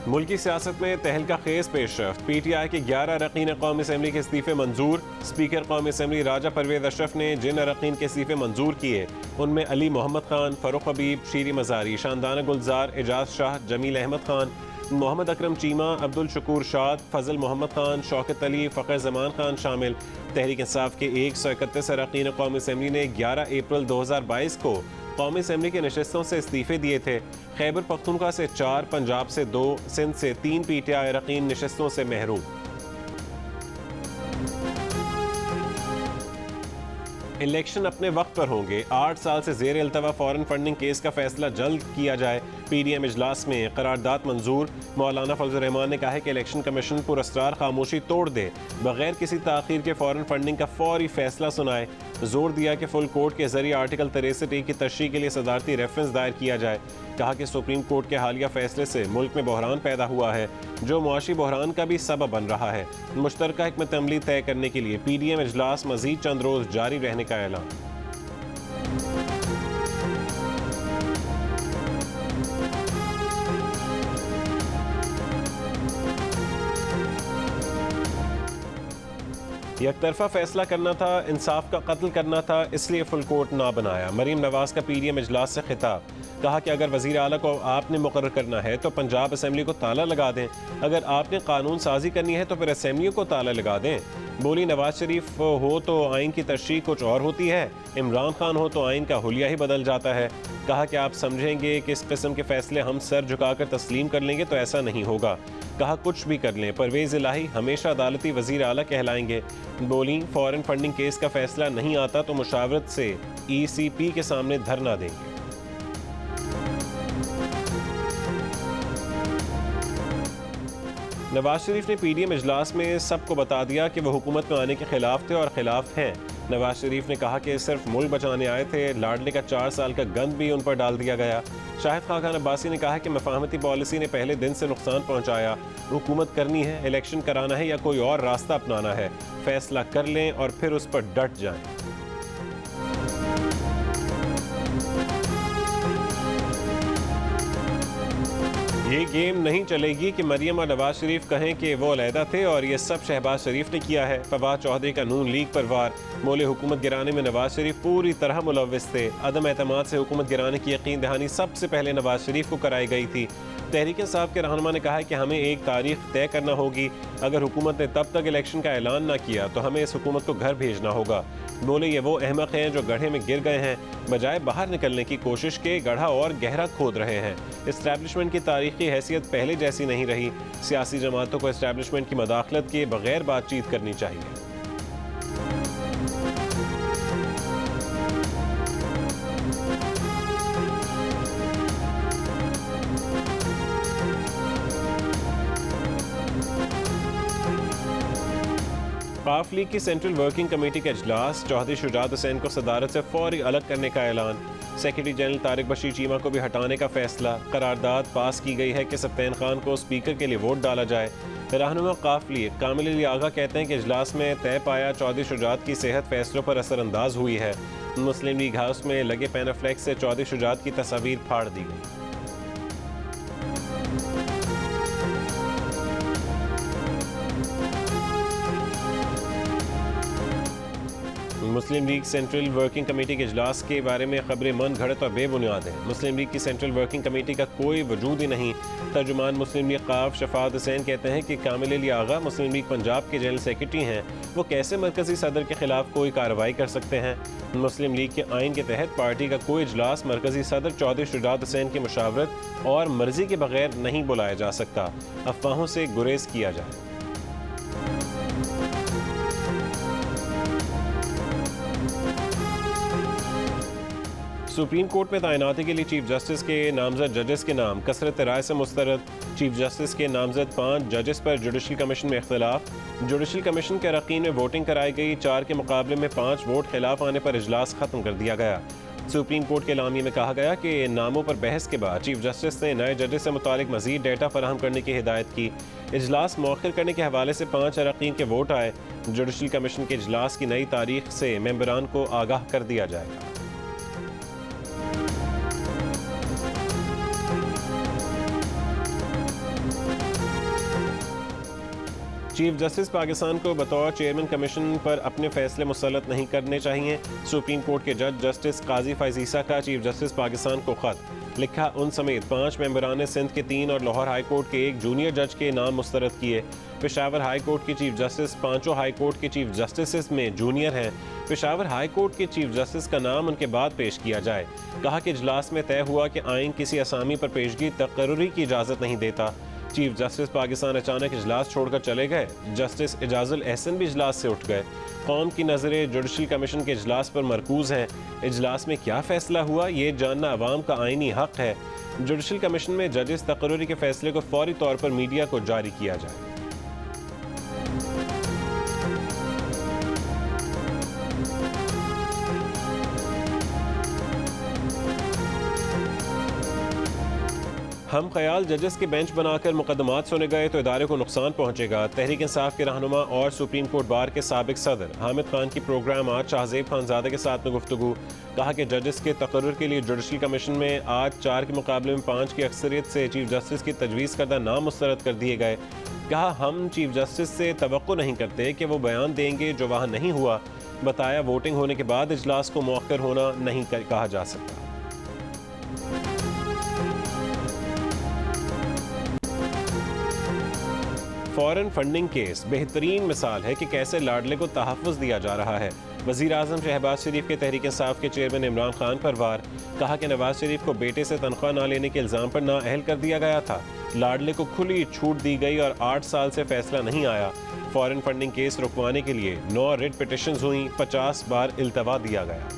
मुल्की सियासत में तहलका खेज पेशरफ्त। PTI के 11 अरकान कौमी असम्बली के इस्तीफे मंजूर। स्पीकर कौमी असम्बली राजा परवेज अशरफ ने जिन अरकान के इस्तीफे मंजूर किए उनमें अली मोहम्मद खान, फ़ारूक हबीब, शीरी मज़ारी, शानदाना गुलजार, एजाज शाह, जमील अहमद खान, मोहम्मद अकरम चीमा, अब्दुल शकूर शाद, फजल मोहम्मद खान, शौकत अली, फ़खर ज़मान खान शामिल। तहरीक इंसाफ के 131 अरकान कौमी असम्बली ने 11 अप्रैल 2022 को कौमी असम्बली के नशस्तों से इस्तीफे दिए थे। खैबर पख्तूनख्वा से 4, पंजाब से 2, सिंध से 3 PTI अरकान नशस्तों से महरूम। इलेक्शन अपने वक्त पर होंगे। 8 साल से ज़ेर अल्तवा फॉरेन फंडिंग केस का फैसला जल्द किया जाए। PDM इजलास में करारदाद मंजूर। मौलाना फजल रहमान ने कहा है कि इलेक्शन कमीशन पुरस्कार खामोशी तोड़ दे, बगैर किसी ताख़ीर के फॉरेन फंडिंग का फौरी फैसला सुनाए। जोर दिया कि फुल कोर्ट के जरिए आर्टिकल 63A की तशरीह के लिए सदारती रेफरेंस दायर किया जाए। कहा कि सुप्रीम कोर्ट के हालिया फैसले से मुल्क में बहरान पैदा हुआ है जो मुआशी बहरान का भी सबब बन रहा है। मुश्तरका हिकमत अमली तय करने के लिए PDM इजलास मजीद चंद रोज जारी रहने का ऐलान। एकतरफा फैसला करना था, इंसाफ का कत्ल करना था, इसलिए फुल कोर्ट ना बनाया। मरीम नवाज का PDM इजलास से खिताब। कहा कि अगर वज़ीर आला को आपने मुकर्रर करना है तो पंजाब असम्बली को ताला लगा दें। अगर आपने कानून साजी करनी है तो फिर असम्बलियों को ताला लगा दें। बोली नवाज शरीफ हो तो आइन की तशरीह कुछ और होती है, इमरान खान हो तो आइन का हुलिया ही बदल जाता है। कहा कि आप समझेंगे कि इस किस्म के फैसले हम सर झुकाकर तस्लीम कर लेंगे तो ऐसा नहीं होगा। कहा कुछ भी कर लें, परवेज़ इलाही हमेशा अदालती वज़ीर आला कहलाएंगे। बोली फॉरेन फंडिंग केस का फैसला नहीं आता तो मुशावरत से ECP के सामने धरना देंगे। नवाज शरीफ ने PDM इजलास में सबको बता दिया कि वह हुकूमत में आने के खिलाफ थे और खिलाफ हैं। नवाज शरीफ ने कहा कि सिर्फ मुल्क बचाने आए थे, लाडले का 4 साल का गंद भी उन पर डाल दिया गया। शाहिद खान अब्बासी ने कहा कि मफाहमती पॉलिसी ने पहले दिन से नुकसान पहुंचाया। हुकूमत करनी है, इलेक्शन कराना है या कोई और रास्ता अपनाना है, फैसला कर लें और फिर उस पर डट जाएं। ये गेम नहीं चलेगी कि मरियम और नवाज शरीफ कहें कि वो अलहदा थे और ये सब शहबाज शरीफ ने किया है। फवाद चौधरी का नून लीग पर वार। मोले हुकूमत गिराने में नवाज शरीफ पूरी तरह मुलव्विस थे। अदम एतमाद से हुकूमत गिराने की यकीन दहानी सबसे पहले नवाज शरीफ को कराई गई थी। तहरीक इंसाफ के रहनुमा ने कहा है कि हमें एक तारीख तय करना होगी। अगर हुकूमत ने तब तक इलेक्शन का ऐलान ना किया तो हमें इस हुकूमत को घर भेजना होगा। बोले ये वो अहमक हैं जो गड्ढे में गिर गए हैं, बजाय बाहर निकलने की कोशिश के गड्ढा और गहरा खोद रहे हैं। इस्टेब्लिशमेंट की तारीखी हैसियत पहले जैसी नहीं रही। सियासी जमातों को इस्टेब्लिशमेंट की मदाखलत के बगैर बातचीत करनी चाहिए। काफ लीग की सेंट्रल वर्किंग कमेटी का इजलास। चौधरी शुजात हुसैन को सदारत से फौरी अलग करने का ऐलान। सेक्रेटरी जनरल तारिक बशीर चीमा को भी हटाने का फैसला। करारदाद पास की गई है कि सफ्तैन खान को स्पीकर के लिए वोट डाला जाए। रहनुमा काफ लीग कामिल अली आगा कहते हैं कि इजलास में तय पाया चौधरी शुजात की सेहत फैसलों पर असरअंदाज हुई है। मुस्लिम लीग हाउस में लगे पैनाफ्लेक्स से चौधरी शुजात की तस्वीर फाड़ दी गई। मुस्लिम लीग सेंट्रल वर्किंग कमेटी के इजलास के बारे में खबरें मन घड़त और बेबुनियाद हैं। मुस्लिम लीग की सेंट्रल वर्किंग कमेटी का कोई वजूद ही नहीं। तर्जुमान मुस्लिम लीग काफ शफात हुसैन कहते हैं कि कामिल अली आगा मुस्लिम लीग पंजाब के जनरल सेक्रेटरी हैं, वो कैसे मरकजी सदर के खिलाफ कोई कार्रवाई कर सकते हैं। मुस्लिम लीग के आइन के तहत पार्टी का कोई इजलास मरकजी सदर चौधरी शुजात हुसैन की मुशावरत और मर्जी के बगैर नहीं बुलाया जा सकता। अफवाहों से गुरेज किया जाए। सुप्रीम कोर्ट में तैनाती के लिए चीफ जस्टिस के नामजद जजेस के नाम कसरत राय से मुस्तरद। चीफ जस्टिस के नामजद 5 जजेस पर जुडिशल कमीशन में इख्तिलाफ। जुडिशल कमीशन के अरकान में वोटिंग कराई गई। 4 के मुकाबले में 5 वोट खिलाफ आने पर इजलास खत्म कर दिया गया। सुप्रीम कोर्ट के लामी में कहा गया कि नामों पर बहस के बाद चीफ जस्टिस ने नए जजेस से मुतालिक मजीद डेटा फराहम करने की हिदायत की। इजलास मौखिर करने के हवाले से 5 अरकान के वोट आए। जुडिशल कमीशन के इजलास की नई तारीख से मेंबरान को आगाह कर दिया जाएगा। चीफ जस्टिस पाकिस्तान को बतौर चेयरमैन कमीशन पर अपने फैसले मुसल्लत नहीं करने चाहिए। सुप्रीम कोर्ट के जज जस्टिस काजी फैज़ ईसा का चीफ जस्टिस पाकिस्तान को खत लिखा। उन समेत 5 मेंबरान सिंध के 3 और लाहौर हाई कोर्ट के 1 जूनियर जज के नाम मुस्तरद किए। पेशावर हाई कोर्ट के चीफ जस्टिस 5 हाई कोर्ट के चीफ जस्टिस में जूनियर हैं। पेशावर हाई कोर्ट के चीफ जस्टिस का नाम उनके बाद पेश किया जाए। कहा कि इजलास में तय हुआ कि आइन किसी असामी पर पेशगी तकर्रुरी की इजाज़त नहीं देता। चीफ जस्टिस पाकिस्तान अचानक इजलास छोड़कर चले गए। जस्टिस एजाजुल एहसन भी इजलास से उठ गए। कौम की नज़रें जुडिशल कमीशन के इजलास पर मरकूज हैं। इजलास में क्या फैसला हुआ ये जानना अवाम का आइनी हक है। जुडिशल कमीशन में जजेस तकर्रुरी के फैसले को फौरी तौर पर मीडिया को जारी किया जाए। हम ख्याल जजेस के बेंच बनाकर मुकदमात सुने गए तो इदारे को नुकसान पहुंचेगा। तहरीक इंसाफ के रहनुमा और सुप्रीम कोर्ट बार के साबिक सदर हामिद खान की प्रोग्राम आज शाहजेब खानजादे के साथ में गुफ्तगू। कहा कि जजेस के तकर्रुर के लिए जुडिशल कमीशन में आज 4 के मुकाबले में 5 की अक्सरियत से चीफ जस्टिस की तजवीज़ करदा नाम मुस्तरद कर दिए गए। कहा हम चीफ जस्टिस से तवक्को नहीं करते कि वो बयान देंगे जो वहाँ नहीं हुआ। बताया वोटिंग होने के बाद इजलास को मौखर होना नहीं कहा जा सकता। फॉरेन फंडिंग केस बेहतरीन मिसाल है कि कैसे लाडले को तहफ़्फ़ुज़ दिया जा रहा है। वज़ीर आज़म शहबाज शरीफ के तहरीक इंसाफ के चेयरमैन इमरान खान पर वार। कहा कि नवाज शरीफ को बेटे से तनख्वाह न लेने के इल्ज़ाम पर नाअहल कर दिया गया था। लाडले को खुली छूट दी गई और 8 साल से फैसला नहीं आया। फॉरेन फंडिंग केस रुकवाने के लिए 9 रिट पिटिशंस हुई, 50 बार इल्तवा दिया गया।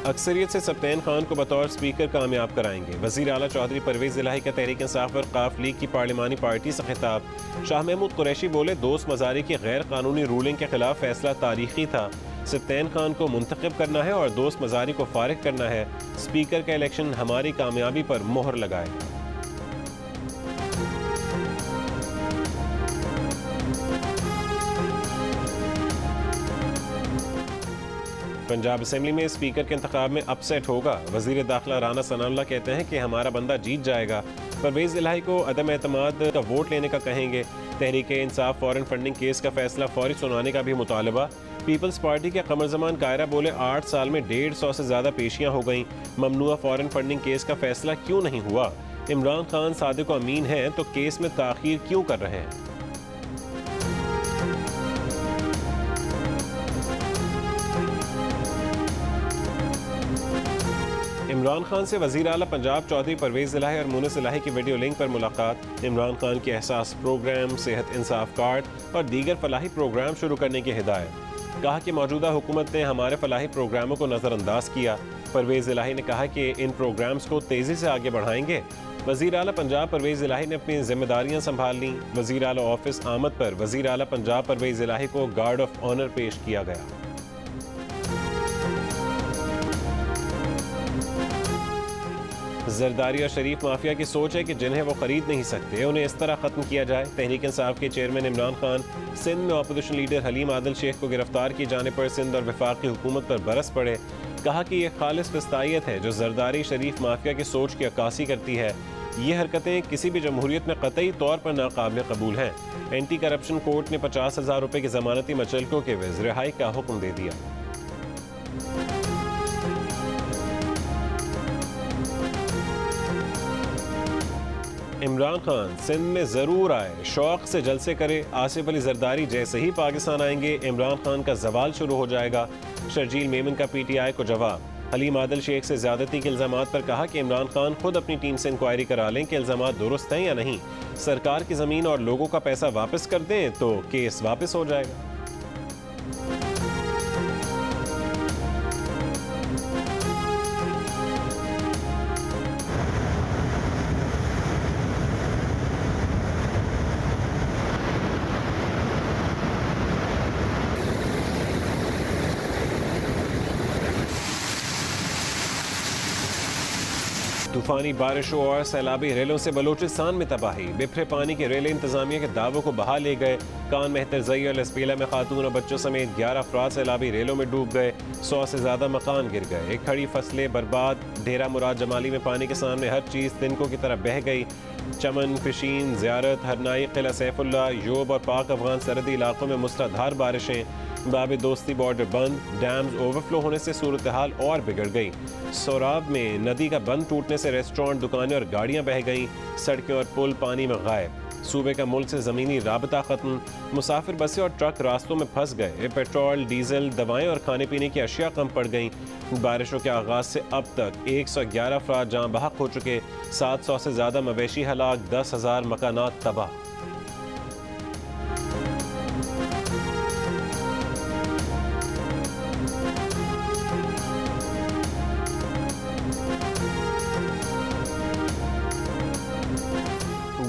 अक्सरियत से सब्तैन खान को बतौर स्पीकर कामयाब कराएंगे। वज़ीर आला चौधरी परवेज़ इलाही का तहरीक इंसाफ और काफ लीग की पार्लिमानी पार्टी से खिताब। शाह महमूद कुरैशी बोले दोस्त मज़ारी की गैर कानूनी रूलिंग के खिलाफ फैसला तारीखी था। सब्तैन खान को मुंतखब करना है और दोस्त मज़ारी को फारिग करना है। स्पीकर का इलेक्शन हमारी कामयाबी पर मोहर लगाएगा। पंजाब असेंबली में स्पीकर के इंतखाब में अपसेट होगा। वज़ीर दाखिला राना सनाउल्लाह कहते हैं कि हमारा बंदा जीत जाएगा। परवेज़ इलाही को अदम एतमाद का वोट लेने का कहेंगे। Tehreek Insaf foreign funding case का फैसला फौरी सुनाने का भी मुतालबा। पीपल्स पार्टी के कमर जमान कायरा बोले 8 साल में 150 से ज़्यादा पेशियाँ हो गईं। ममनुआ फॉरेन फंडिंग केस का फैसला क्यों नहीं हुआ? इमरान खान सादिक अमीन हैं तो केस में ताख़ीर क्यों कर रहे हैं? इमरान खान से वज़ीर आला पंजाब चौधरी परवेज़ इलाही और मुनिस इलाही की वीडियो लिंक पर मुलाकात। इमरान खान के एहसास प्रोग्राम, सेहत इंसाफ कार्ड और दीगर फलाही प्रोग्राम शुरू करने की हिदायत। कहा कि मौजूदा हुकूमत ने हमारे फलाही प्रोग्रामों को नज़रअंदाज किया। परवेज़ इलाही ने कहा कि इन प्रोग्राम्स को तेज़ी से आगे बढ़ाएंगे। वज़ीर आला पंजाब परवेज़ इलाही ने अपनी जिम्मेदारियां संभाल लीं। वज़ीर आला ऑफिस आमद पर वज़ीर आला पंजाब परवेज़ इलाही को गार्ड ऑफ ऑनर पेश किया गया। जरदारी और शरीफ माफिया की सोच है कि जिन्हें वो खरीद नहीं सकते उन्हें इस तरह खत्म किया जाए। तहरीक इंसाफ के चेयरमैन इमरान खान सिंध में अपोजिशन लीडर हलीम आदिल शेख को गिरफ्तार किए जाने पर सिंध और वफाकी हुकूमत पर बरस पड़े। कहा कि यह खालिस फिस्तायत है जो जरदारी शरीफ माफिया की सोच की अक्कासी करती है। ये हरकतें किसी भी जमहूरियत में कतई तौर पर नाकाबिल कबूल हैं। एंटी करप्शन कोर्ट ने 50,000 रुपये की जमानती मचलकों के एवज रिहाई का हुक्म दे दिया। इमरान खान सिंध में ज़रूर आए, शौक़ से जलसे करे। आसिफ अली जरदारी जैसे ही पाकिस्तान आएंगे इमरान खान का जवाल शुरू हो जाएगा। शर्जील मेमन का PTI को जवाब। हलीम आदिल शेख से ज़्यादती के इल्ज़ामात पर कहा कि इमरान खान खुद अपनी टीम से इंक्वायरी करा लें कि इल्ज़ामात दुरुस्त हैं या नहीं। सरकार की ज़मीन और लोगों का पैसा वापस कर दें तो केस वापस हो जाएगा। तूफानी बारिशों और सैलाबी रेलों से बलूचिस्तान में तबाही। बिफरे पानी के रेल इंतजामिया के दावों को बहा ले गए। कान मेहतरजई और लसपीला में खातून और बच्चों समेत 11 अफराद सैलाबी रेलों में डूब गए। 100 से ज़्यादा मकान गिर गए। एक खड़ी फसलें बर्बाद। डेरा मुराद जमाली में पानी के सामने हर चीज़ तिनकों की तरह बह गई। चमन, फिशीन, ज़ियारत, हरनाई, किला सैफुल्ला, योब और पाक अफगान सरहदी इलाकों में मूसलाधार बारिशें। बाब दोस्ती बॉर्डर बंद। डैम्स ओवरफ्लो होने से सूरत हाल और बिगड़ गई। सोराब में नदी का बंद टूटने से रेस्टोरेंट, दुकानें और गाड़ियां बह गईं। सड़कें और पुल पानी में गायब। सूबे का मुल्क से ज़मीनी राबता ख़त्म। मुसाफिर बसें और ट्रक रास्तों में फंस गए। पेट्रोल, डीजल, दवाएं और खाने पीने की अशिया कम पड़ गईं। बारिशों के आगाज़ से अब तक 111 अफराद जाँ बहक हो चुके। 700 से ज़्यादा मवेशी हलाक। 10,000 मकानात तबाह।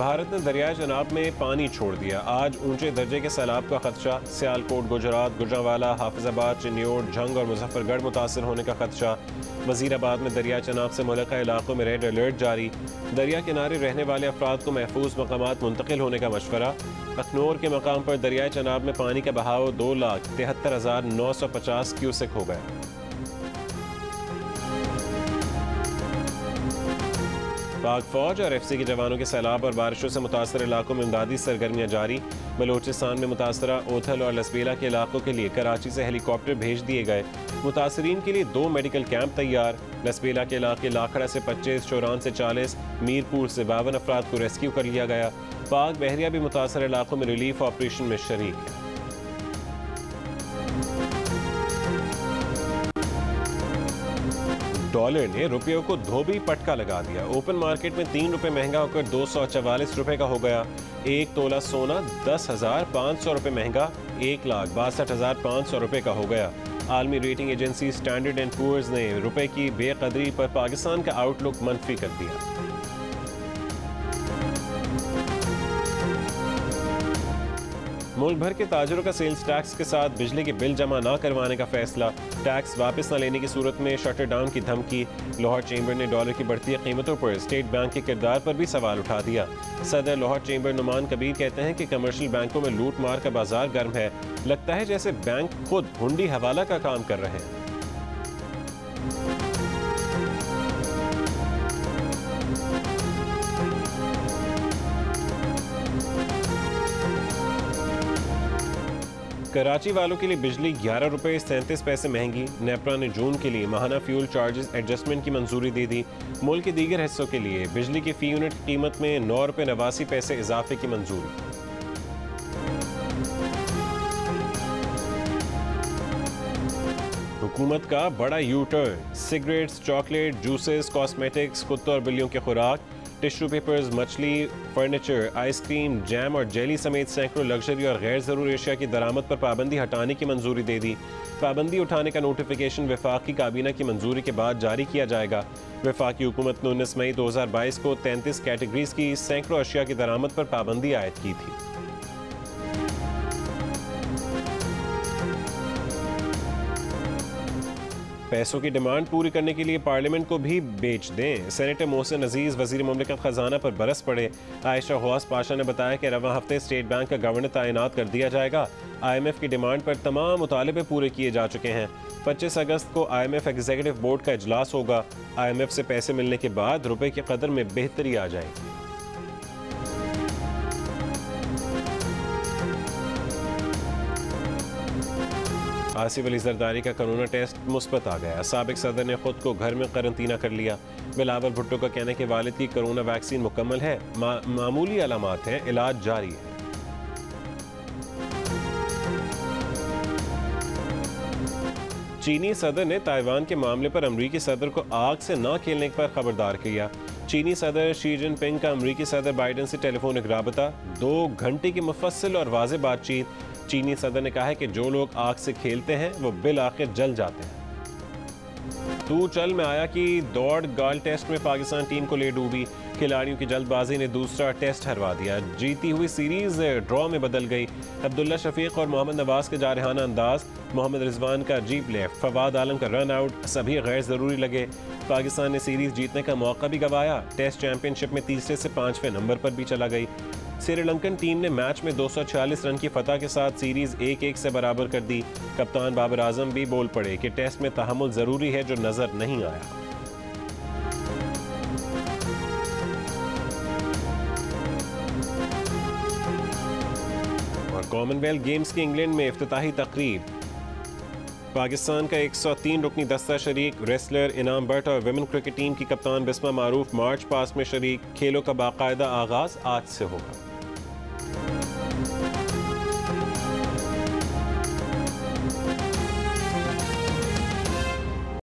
भारत ने दरियाए चनाब में पानी छोड़ दिया। आज ऊंचे दर्जे के सैलाब का खदशा। सियालकोट, गुजरात, गुजरांवाला, हाफिजाबाद, चिन्योट, झंग और मुजफ्फरगढ़ मुतासर होने का खदशा। वजीराबाद में दरिया चनाब से मुल्का इलाकों में रेड अलर्ट जारी। दरिया किनारे रहने वाले अफराद को महफूज मकामात मुंतकिल होने का मशवरा। अखनौर के मकाम पर दरियाए चनाब में पानी का बहाव 2,73,950 क्यूसेक हो गया। पाक फौज और एफसी के जवानों के सैलाब और बारिशों से मुतासर इलाकों में इमदादी सरगर्मियाँ जारी। बलूचिस्तान में मुतासरा ओथल और लसबेला के इलाकों के लिए कराची से हेलीकॉप्टर भेज दिए गए। मुतासरीन के लिए 2 मेडिकल कैंप तैयार। लसबेला के इलाके लाखड़ा से 25, चौरान से 40, मीरपुर से 52 अफराद को रेस्क्यू कर लिया गया। पाक बहरिया भी मुतासर इलाकों में रिलीफ ऑपरेशन में शरीक है। डॉलर ने रुपयों को धोबी पटका लगा दिया। ओपन मार्केट में 3 रुपए महंगा होकर 244 रुपए का हो गया। 1 तोला सोना 10,500 रुपए महंगा 1,62,500 रुपए का हो गया। आलमी rating agency Standard and Poor's ने रुपए की बेकदरी पर पाकिस्तान का आउटलुक मनफी कर दिया। मुल्क भर के ताजरों का सेल्स टैक्स के साथ बिजली के बिल जमा न करवाने का फैसला। टैक्स वापस न लेने की सूरत में शटर डाउन की धमकी। लाहौर चेंबर ने डॉलर की बढ़ती कीमतों पर स्टेट बैंक के किरदार पर भी सवाल उठा दिया। सदर लाहौर चेंबर नुमान कबीर कहते हैं कि कमर्शियल बैंकों में लूट मार का बाजार गर्म है। लगता है जैसे बैंक खुद हुंडी हवाला का काम कर रहे हैं। कराची वालों के लिए बिजली 11 रुपये 37 पैसे महंगी। नेपरा ने जून के लिए माहाना फ्यूल चार्जेस एडजस्टमेंट की मंजूरी दे दी। मुल्क के दीगर हिस्सों के लिए बिजली की फी यूनिट कीमत में 9 रुपये 89 पैसे इजाफे की मंजूरी। हुकूमत का बड़ा U turn. Cigarettes, chocolate, juices, cosmetics, कुत्तों और बिल्लियों की खुराक, टिश्यू पेपर्स, मछली, फर्नीचर, आइसक्रीम, जैम और जेली समेत सैकड़ों लग्जरी और गैर ज़रूरी अशिया की दरामद पर पाबंदी हटाने की मंजूरी दे दी। पाबंदी उठाने का नोटिफिकेशन वफाकी काबीना की मंजूरी के बाद जारी किया जाएगा। वफाकी हुकूमत ने 19 मई 2022 को 33 कैटेगरीज की सैकड़ों अशिया की दरामद पर पाबंदी आयद की थी। पैसों की डिमांड पूरी करने के लिए पार्लियामेंट को भी बेच दें। सेनेटर मोहसिन अजीज वजीर मुमलिकत खजाना पर बरस पड़े। आयशा गौस पाशा ने बताया कि रवा हफ्ते स्टेट बैंक का गवर्नर तैनात कर दिया जाएगा। IMF की डिमांड पर तमाम मुतालबे पूरे किए जा चुके हैं। 25 अगस्त को IMF एग्जीक्यूटिव बोर्ड का इजलास होगा। IMF से पैसे मिलने के बाद रुपए की कदर में बेहतरी आ जाएगी। आसिफ अली जरदारी का कोरोना टेस्ट मुस्बत आ गया। साबिक सदर ने खुद को घर में करंतना कर लिया। बिलावल भुट्टो का कहना है कि वालिद की कोरोना वैक्सीन मुकम्मल है, मामूली अलामात हैं, इलाज जारी है। चीनी सदर ने ताइवान के मामले पर अमरीकी सदर को आग से न खेलने पर खबरदार किया। चीनी सदर शी जिनपिंग का अमरीकी सदर बाइडन से टेलीफोनिक राबता, 2 घंटे की मुफस्सिल और वाज़ेह बातचीत। चीनी सदर ने कहा है कि जो लोग आग से खेलते हैं वो बिल आखिर जल जाते हैं। तू चल में आया कि दौड़ गाल टेस्ट में पाकिस्तान टीम को ले डूबी। खिलाड़ियों की जल्दबाजी ने दूसरा टेस्ट हरवा दिया। जीती हुई सीरीज ड्रॉ में बदल गई। अब्दुल्ला शफीक और मोहम्मद नवाज के जारहाना अंदाज, मोहम्मद रिजवान का जीप लेफ्ट, फवाद आलम का रन आउट सभी गैर ज़रूरी लगे। पाकिस्तान ने सीरीज जीतने का मौका भी गंवाया। टेस्ट चैंपियनशिप में तीसरे से 5वें नंबर पर भी चला गई। श्रीलंकन टीम ने मैच में 246 रन की फतह के साथ सीरीज 1-1 से बराबर कर दी। कप्तान बाबर आजम भी बोल पड़े कि टेस्ट में तहम्मुल ज़रूरी है, जो नज़र नहीं आया। और कॉमनवेल्थ गेम्स की इंग्लैंड में इफ्तिताही तकरीब। पाकिस्तान का 103 रुकनी दस्ता शरीक, रेसलर इनाम भट्ट और विमेन क्रिकेट टीम की कप्तान बिस्मा मारूफ मार्च पास्ट में शरीक। खेलों का बाकायदा आगाज आज से होगा।